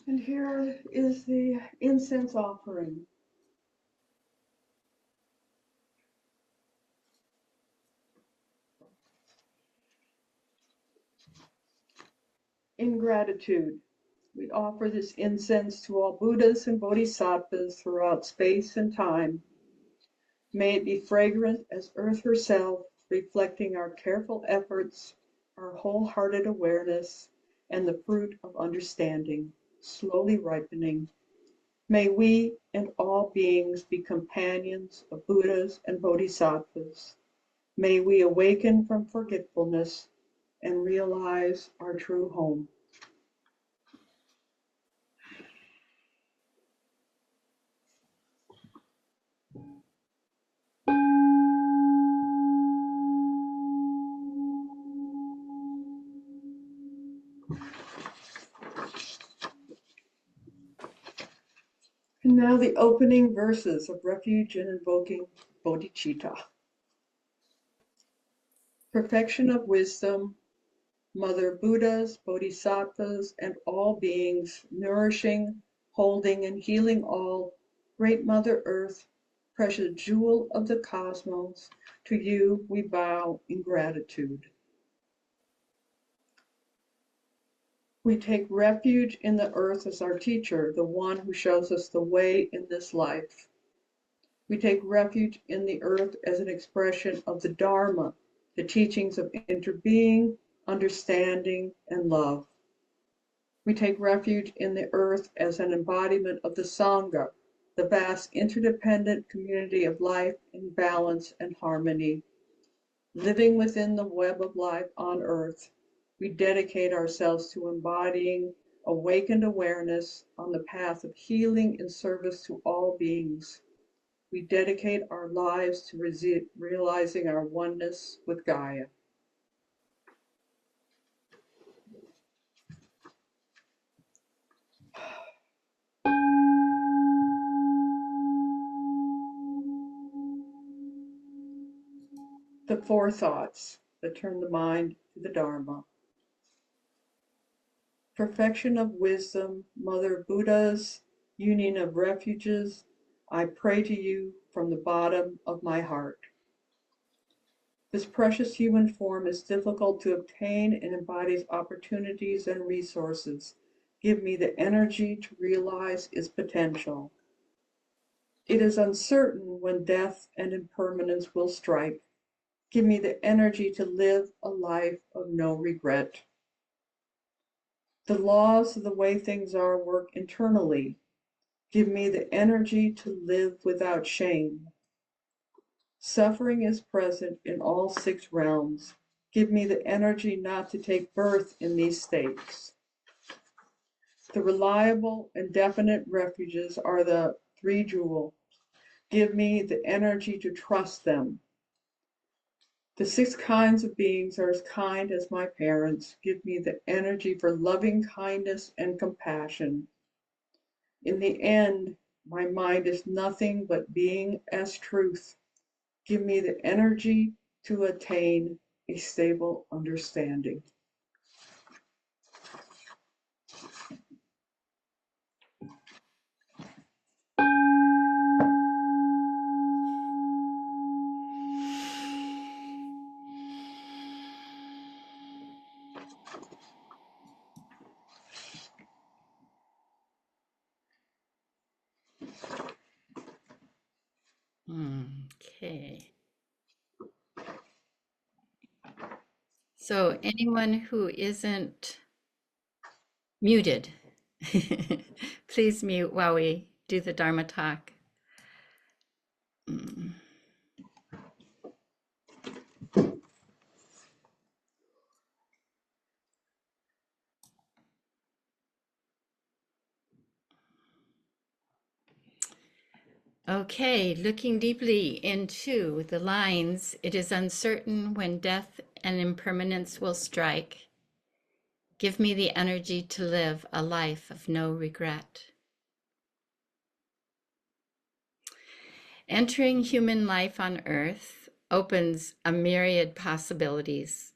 And here is the incense offering. In gratitude, we offer this incense to all Buddhas and Bodhisattvas throughout space and time. May it be fragrant as earth herself, reflecting our careful efforts, our wholehearted awareness, and the fruit of understanding, slowly ripening. May we and all beings be companions of Buddhas and Bodhisattvas. May we awaken from forgetfulness and realize our true home. And now the opening verses of Refuge in Invoking Bodhicitta. Perfection of wisdom, Mother Buddhas, Bodhisattvas, and all beings, nourishing, holding, and healing all, Great Mother Earth, precious jewel of the cosmos, to you we bow in gratitude. We take refuge in the earth as our teacher, the one who shows us the way in this life. We take refuge in the earth as an expression of the Dharma, the teachings of interbeing, understanding, and love. We take refuge in the earth as an embodiment of the Sangha, the vast interdependent community of life in balance and harmony. Living within the web of life on earth, we dedicate ourselves to embodying awakened awareness on the path of healing in service to all beings. We dedicate our lives to realizing our oneness with Gaia. The four thoughts that turn the mind to the Dharma. Perfection of wisdom, Mother Buddhas, union of refuges, I pray to you from the bottom of my heart. This precious human form is difficult to obtain and embodies opportunities and resources. Give me the energy to realize its potential. It is uncertain when death and impermanence will strike. Give me the energy to live a life of no regret. The laws of the way things are work internally. Give me the energy to live without shame. Suffering is present in all six realms. Give me the energy not to take birth in these states. The reliable and definite refuges are the three jewels. Give me the energy to trust them. The six kinds of beings are as kind as my parents. Give me the energy for loving kindness and compassion. In the end, my mind is nothing but being as truth. Give me the energy to attain a stable understanding. Okay. So anyone who isn't muted, please mute while we do the Dharma talk. Okay, looking deeply into the lines, it is uncertain when death and impermanence will strike. Give me the energy to live a life of no regret. Entering human life on earth opens a myriad possibilities,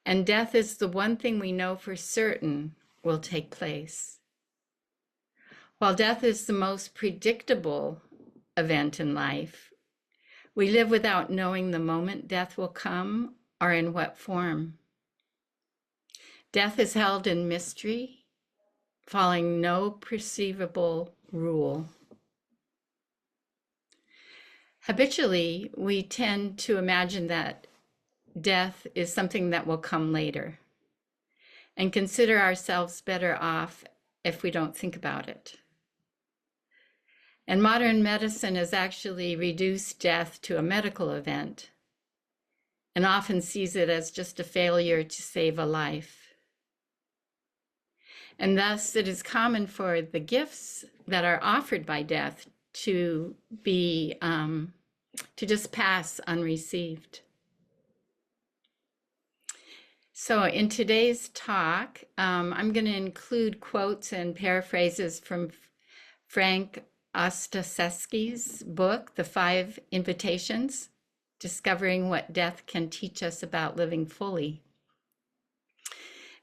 and death is the one thing we know for certain will take place. While death is the most predictable event in life, we live without knowing the moment death will come or in what form. Death is held in mystery, following no perceivable rule. Habitually, we tend to imagine that death is something that will come later and consider ourselves better off if we don't think about it. And modern medicine has actually reduced death to a medical event and often sees it as just a failure to save a life. And thus, it is common for the gifts that are offered by death to be to just pass unreceived. So in today's talk, I'm going to include quotes and paraphrases from Frank Ostaseski's book, The Five Invitations, Discovering What Death Can Teach Us About Living Fully.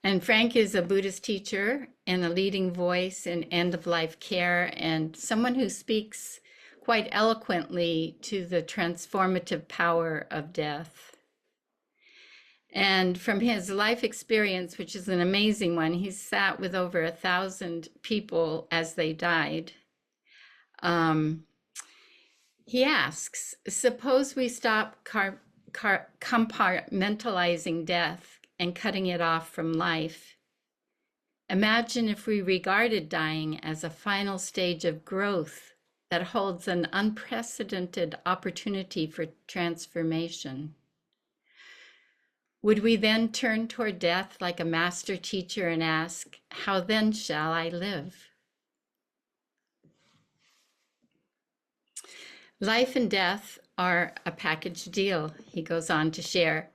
And Frank is a Buddhist teacher and a leading voice in end-of-life care and someone who speaks quite eloquently to the transformative power of death. And from his life experience, which is an amazing one, he's sat with over 1,000 people as they died. He asks, suppose we stop compartmentalizing death and cutting it off from life. Imagine if we regarded dying as a final stage of growth that holds an unprecedented opportunity for transformation. Would we then turn toward death like a master teacher and ask, how then shall I live? Life and death are a package deal, he goes on to share.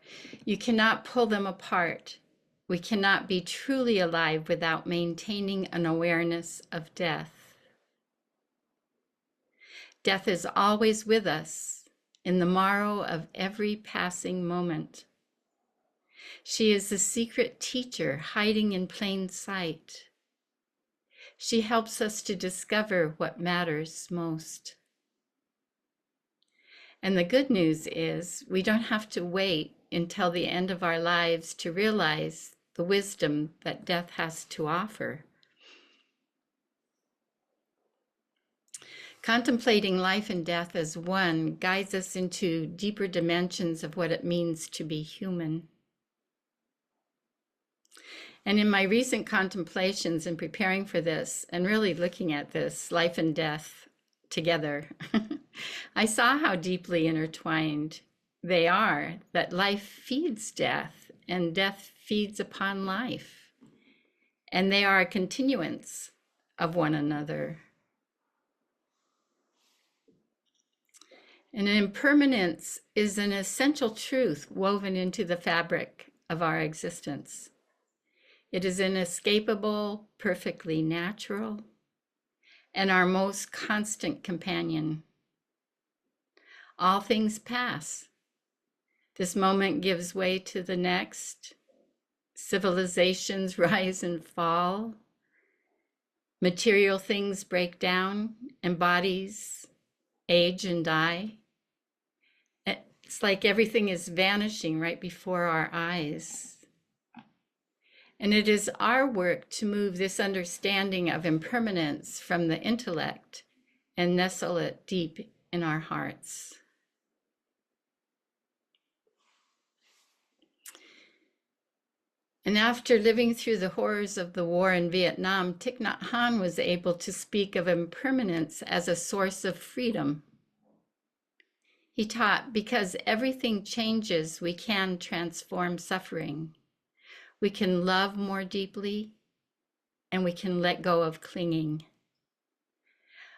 You cannot pull them apart. We cannot be truly alive without maintaining an awareness of death. Death is always with us in the marrow of every passing moment. She is the secret teacher hiding in plain sight. She helps us to discover what matters most. And the good news is we don't have to wait until the end of our lives to realize the wisdom that death has to offer. Contemplating life and death as one guides us into deeper dimensions of what it means to be human. And in my recent contemplations and preparing for this and really looking at this life and death together, I saw how deeply intertwined they are, that life feeds death and death feeds upon life. And they are a continuance of one another. And impermanence is an essential truth woven into the fabric of our existence. It is inescapable, perfectly natural, and our most constant companion. All things pass. This moment gives way to the next. Civilizations rise and fall. Material things break down, and bodies age and die. It's like everything is vanishing right before our eyes. And it is our work to move this understanding of impermanence from the intellect and nestle it deep in our hearts. And after living through the horrors of the war in Vietnam, Thich Nhat Hanh was able to speak of impermanence as a source of freedom. He taught, because everything changes, we can transform suffering. We can love more deeply, and we can let go of clinging.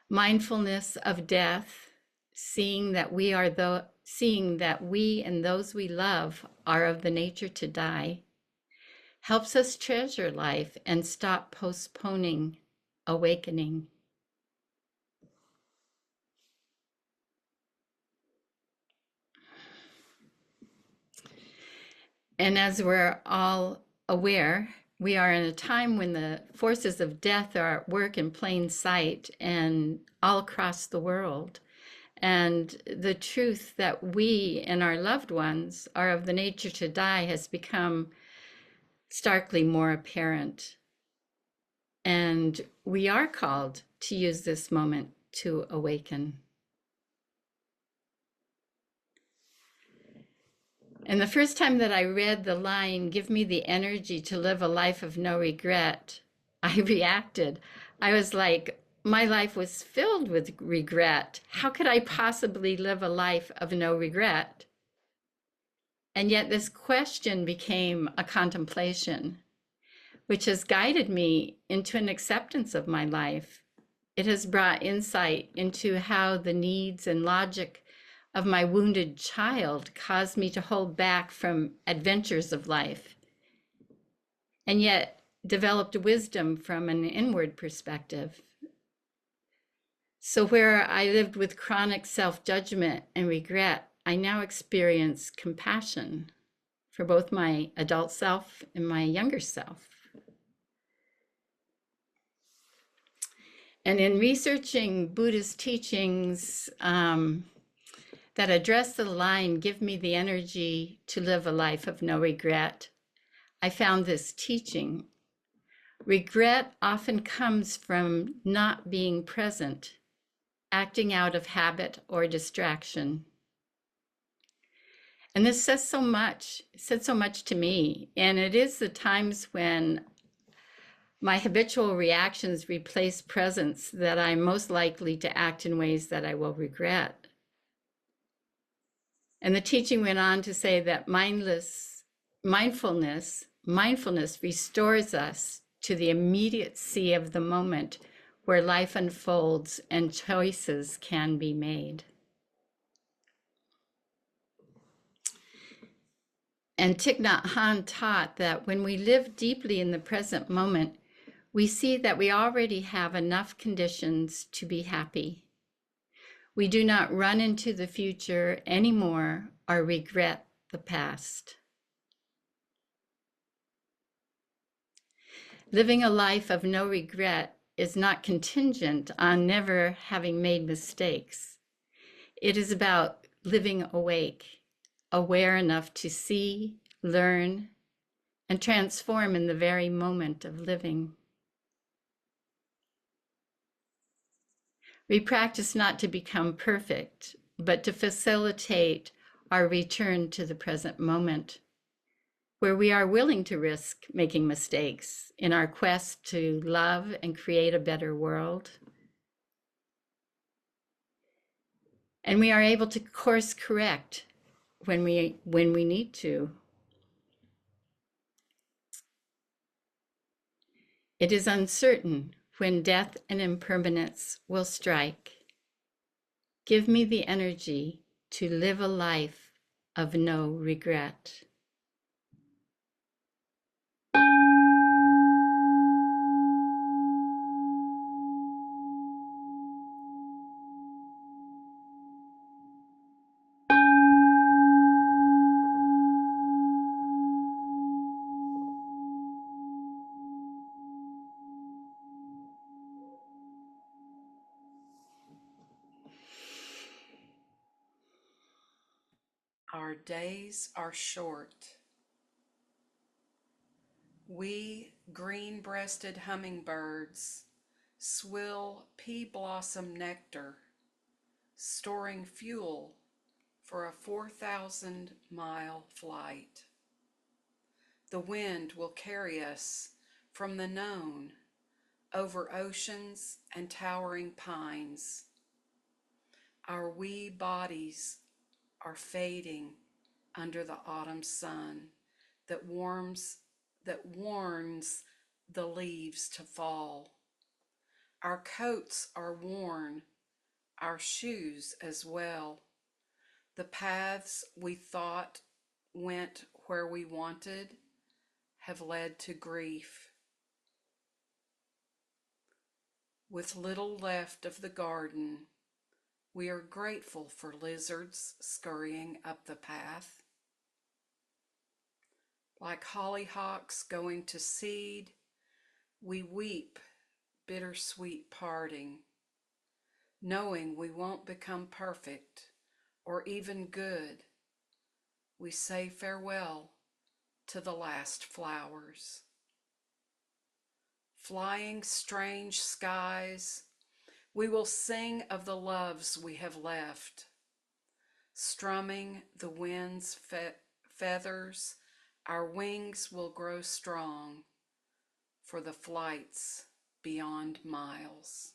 Mindfulness of death, seeing that we and those we love are of the nature to die, helps us treasure life and stop postponing awakening. And as we're all aware, we are in a time when the forces of death are at work in plain sight and all across the world. And the truth that we and our loved ones are of the nature to die has become starkly more apparent. And we are called to use this moment to awaken. And the first time that I read the line, "Give me the energy to live a life of no regret," I reacted. I was like, my life was filled with regret. How could I possibly live a life of no regret? And yet this question became a contemplation, which has guided me into an acceptance of my life. It has brought insight into how the needs and logic of my wounded child caused me to hold back from adventures of life, and yet developed wisdom from an inward perspective. So where I lived with chronic self-judgment and regret, I now experience compassion for both my adult self and my younger self. And in researching Buddhist teachings that address the line, "Give me the energy to live a life of no regret," I found this teaching. Regret often comes from not being present, acting out of habit or distraction. And this says so much, said so much to me. And it is the times when my habitual reactions replace presence that I'm most likely to act in ways that I will regret. And the teaching went on to say that mindfulness restores us to the immediacy of the moment where life unfolds and choices can be made. And Thich Nhat Hanh taught that when we live deeply in the present moment, we see that we already have enough conditions to be happy. We do not run into the future anymore or regret the past. Living a life of no regret is not contingent on never having made mistakes. It is about living awake, aware enough to see, learn, and transform in the very moment of living. We practice not to become perfect, but to facilitate our return to the present moment, where we are willing to risk making mistakes in our quest to love and create a better world. And we are able to course correct when we need to. It is uncertain when death and impermanence will strike. Give me the energy to live a life of no regret. Our days are short. We green-breasted hummingbirds swill pea blossom nectar, storing fuel for a 4,000-mile flight. The wind will carry us from the known over oceans and towering pines. Our wee bodies are fading under the autumn sun that warns the leaves to fall. Our coats are worn, our shoes as well. The paths we thought went where we wanted have led to grief. With little left of the garden, we are grateful for lizards scurrying up the path. Like hollyhocks going to seed, we weep bittersweet parting, knowing we won't become perfect or even good. We say farewell to the last flowers. Flying strange skies, we will sing of the loves we have left. Strumming the wind's feathers, our wings will grow strong for the flights beyond miles.